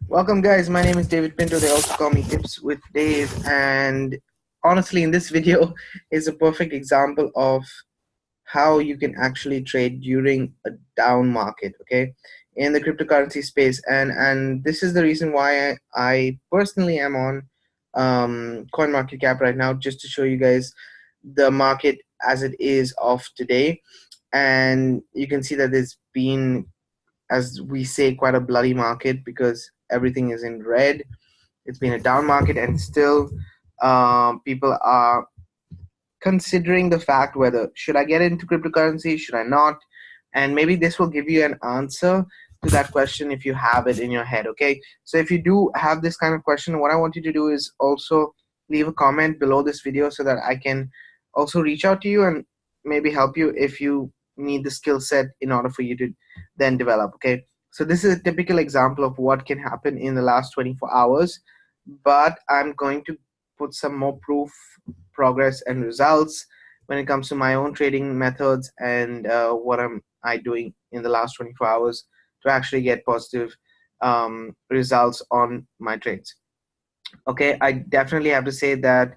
Welcome guys, my name is David Pinto. They also call me Tips with Dave, and honestly in this video is a perfect example of how you can actually trade during a down market, okay, in the cryptocurrency space. And this is the reason why I personally am on CoinMarketCap right now, just to show you guys the market as it is of today. And you can see that there's been, as we say, quite a bloody market because everything is in red. It's been a down market, and still people are considering the fact whether should I get into cryptocurrency, should I not. And maybe this will give you an answer to that question if you have it in your head. Okay, so if you do have this kind of question, what I want you to do is also leave a comment below this video so that I can also reach out to you and maybe help you if you need the skill set in order for you to then develop. Okay, so this is a typical example of what can happen in the last 24 hours, but I'm going to put some more proof, progress, and results when it comes to my own trading methods and what am I doing in the last 24 hours to actually get positive results on my trades. Okay, I definitely have to say that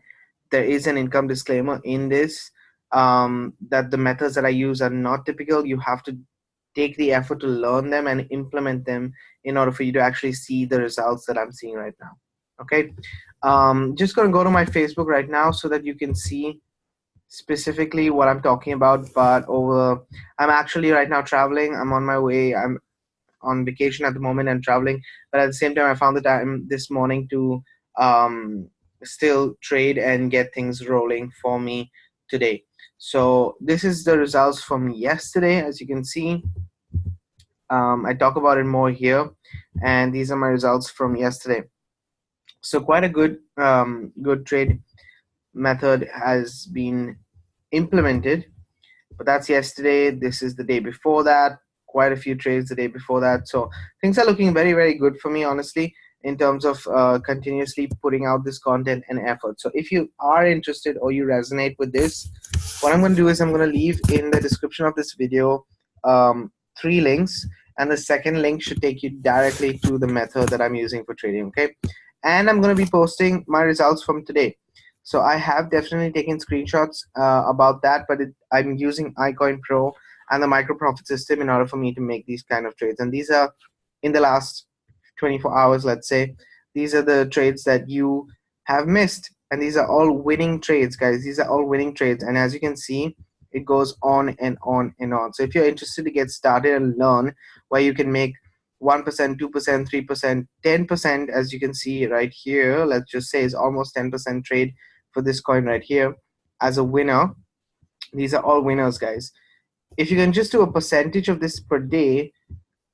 there is an income disclaimer in this, that the methods that I use are not typical. You have to take the effort to learn them and implement them in order for you to actually see the results that I'm seeing right now. Okay, just gonna go to my Facebook right now so that you can see specifically what I'm talking about. But I'm actually right now traveling. I'm on my way. I'm on vacation at the moment and traveling, but at the same time I found the time this morning to still trade and get things rolling for me today. So this is the results from yesterday. As you can see, I talk about it more here, and these are my results from yesterday. So quite a good trade method has been implemented, but that's yesterday. This is the day before that. Quite a few trades the day before that. So things are looking very, very good for me, honestly, in terms of continuously putting out this content and effort. So if you are interested or you resonate with this, what I'm going to do is I'm going to leave in the description of this video 3 links, and the second link should take you directly to the method that I'm using for trading. Okay, and I'm going to be posting my results from today. So I have definitely taken screenshots about that, but I'm using iCoinpro and the micro profit system in order for me to make these kind of trades. And these are in the last 24 hours, let's say. These are the trades that you have missed, and these are all winning trades, guys. These are all winning trades, and as you can see, it goes on and on and on. So if you're interested to get started and learn where you can make 1%, 2%, 3%, 10%, as you can see right here, let's just say is almost 10% trade for this coin right here as a winner. These are all winners, guys. If you can just do a percentage of this per day,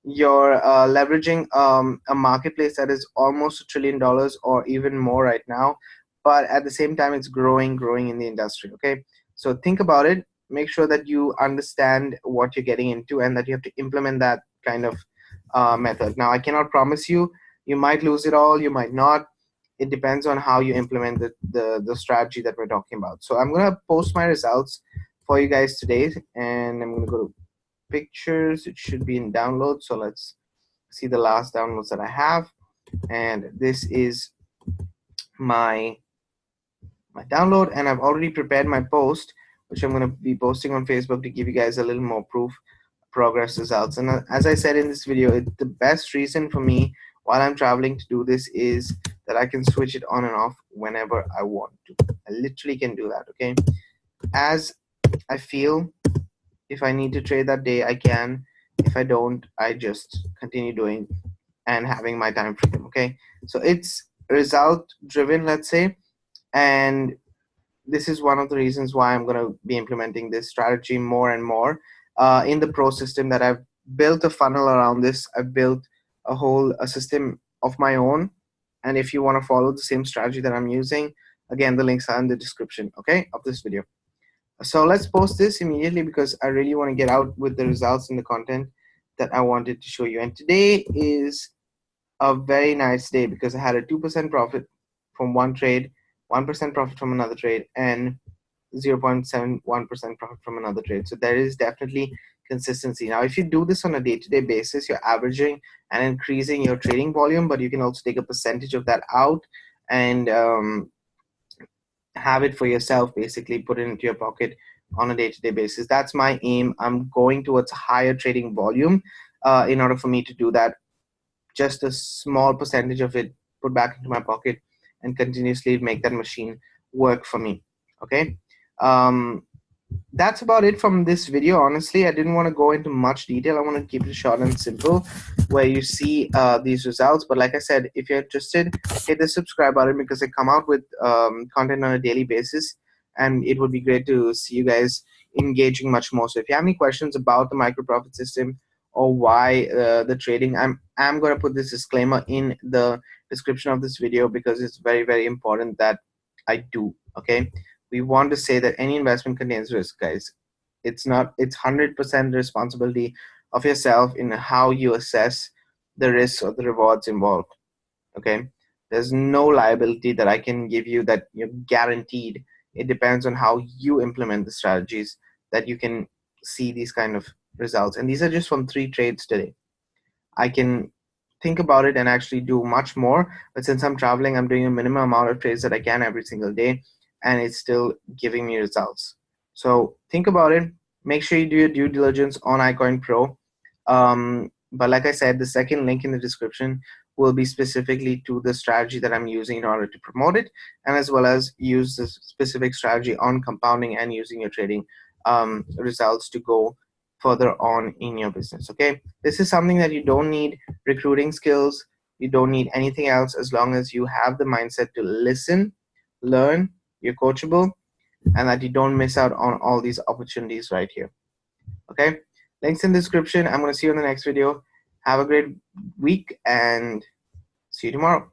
you're leveraging a marketplace that is almost $1 trillion or even more right now, but at the same time it's growing in the industry. Okay, so think about it. Make sure that you understand what you're getting into and that you have to implement that kind of method. Now I cannot promise you might lose it all, you might not. It depends on how you implement the strategy that we're talking about. So I'm gonna post my results for you guys today, and I'm gonna go to pictures. It should be in download, so let's see the last downloads that I have. And this is my download, and I've already prepared my post, which I'm going to be posting on Facebook to give you guys a little more proof, progress, results. And as I said in this video, the best reason for me while I'm traveling to do this is that I can switch it on and off whenever I want to. I literally can do that. Okay, as I feel. If I need to trade that day, I can. If I don't, I just continue doing and having my time freedom. Okay, so it's result driven, let's say, and this is one of the reasons why I'm going to be implementing this strategy more and more in the pro system that I've built a funnel around this. I've built a system of my own, and if you want to follow the same strategy that I'm using, again, the links are in the description, okay, of this video. So let's post this immediately because I really want to get out with the results and the content that I wanted to show you. And today is a very nice day because I had a 2% profit from one trade, 1% profit from another trade, and 0.71% profit from another trade. So there is definitely consistency. Now, if you do this on a day-to-day basis, you're averaging and increasing your trading volume, but you can also take a percentage of that out and have it for yourself, basically put it into your pocket on a day-to-day basis. That's my aim. I'm going towards higher trading volume. In order for me to do that, just a small percentage of it put back into my pocket and continuously make that machine work for me. Okay. That's about it from this video. Honestly, I didn't want to go into much detail. I want to keep it short and simple where you see these results. But like I said, if you're interested, hit the subscribe button because I come out with content on a daily basis, and it would be great to see you guys engaging much more. So if you have any questions about the micro profit system or why the trading, I'm going to put this disclaimer in the description of this video because it's very, very important that I do. Okay. We want to say that any investment contains risk, guys. It's 100% responsibility of yourself in how you assess the risks or the rewards involved. Okay, there's no liability that I can give you that you're guaranteed. It depends on how you implement the strategies that you can see these kind of results. And these are just from 3 trades today. I can think about it and actually do much more, but since I'm traveling, I'm doing a minimum amount of trades that I can every single day, and it's still giving me results. So think about it. Make sure you do your due diligence on iCoinpro. But like I said, the second link in the description will be specifically to the strategy that I'm using in order to promote it, and as well as use the specific strategy on compounding and using your trading results to go further on in your business. Okay, this is something that you don't need recruiting skills, you don't need anything else, as long as you have the mindset to listen, learn, you're coachable, and that you don't miss out on all these opportunities right here. Okay, links in the description. I'm going to see you in the next video. Have a great week and see you tomorrow.